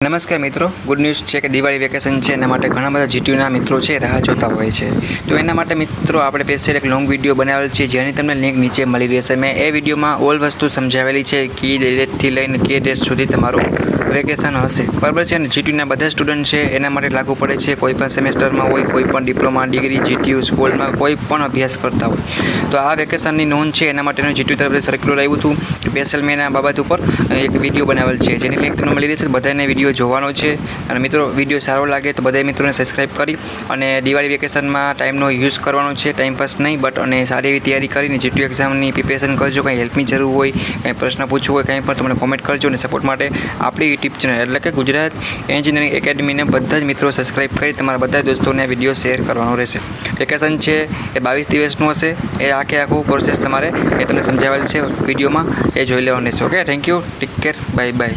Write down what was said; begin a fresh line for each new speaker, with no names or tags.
નમસ્કાર મિત્રો, good news છે કે દિવાળી વેકેશન છે એના માટે ઘણા બધા જીટીયુના મિત્રો છે રાહ જોતા હોય છે. તો એના માટે મિત્રો આપણે સ્પેશિયલ એક લોંગ વિડીયો બનાવેલ છે જેની તમને લિંક નીચે મળી રહેશે. મેં એ વિડીયોમાં ઓલ વસ્તુ સમજાવેલી છે કે ડેટથી લઈને કે ડેટ સુધી તમારું વેકેશન હશે, બરાબર છે. અને જીટીયુના બધા સ્ટુડન્ટ છે એના માટે લાગુ પડે છે. કોઈ પણ સેમેસ્ટરમાં હોય, કોઈ પણ ડિપ્લોમા ડિગ્રી જીટીયુ સ્કૂલમાં કોઈ પણ અભ્યાસ કરતા હોય તો આ વેકેશનની નોંધ છે એના માટેનું જીટીયુ તરફથી સર્ક્યુલર આવ્યું હતું. સ્પેશિયલ મેં એના બાબત ઉપર એક વિડીયો બનાવેલ છે જેની લિંક તમને મળી રહેશે. બધાને વિડીયો જોવાનો છે અને મિત્રો વિડીયો સારો લાગે તો બધા મિત્રોને સબસ્ક્રાઈબ કરી અને દિવાળી વેકેશનમાં ટાઈમનો યુઝ કરવાનો છે, ટાઈમપાસ નહીં બટ અને સારી એવી તૈયારી કરીને જીટીયુ એક્ઝામની પ્રિપેરેશન કરજો. કંઈ હેલ્પની જરૂર હોય, કંઈ પ્રશ્ન પૂછવું હોય, કંઈ પણ તમને કોમેન્ટ કરજો. અને સપોર્ટ માટે આપણી યુટ્યુબ ચેનલ એટલે કે ગુજરાત એન્જિનિયરિંગ એકેડમીને બધા જ મિત્રો સબસ્ક્રાઈબ કરી તમારા બધા દોસ્તોને વિડીયો શેર કરવાનો રહેશે. વેકેશન છે એ 22 દિવસનું હશે. એ આખું પ્રોસેસ તમારે એ તમને સમજાવેલ છે વિડીયોમાં, એ જોઈ લેવાનું રહેશે. Okay, thank you, take care, bye bye.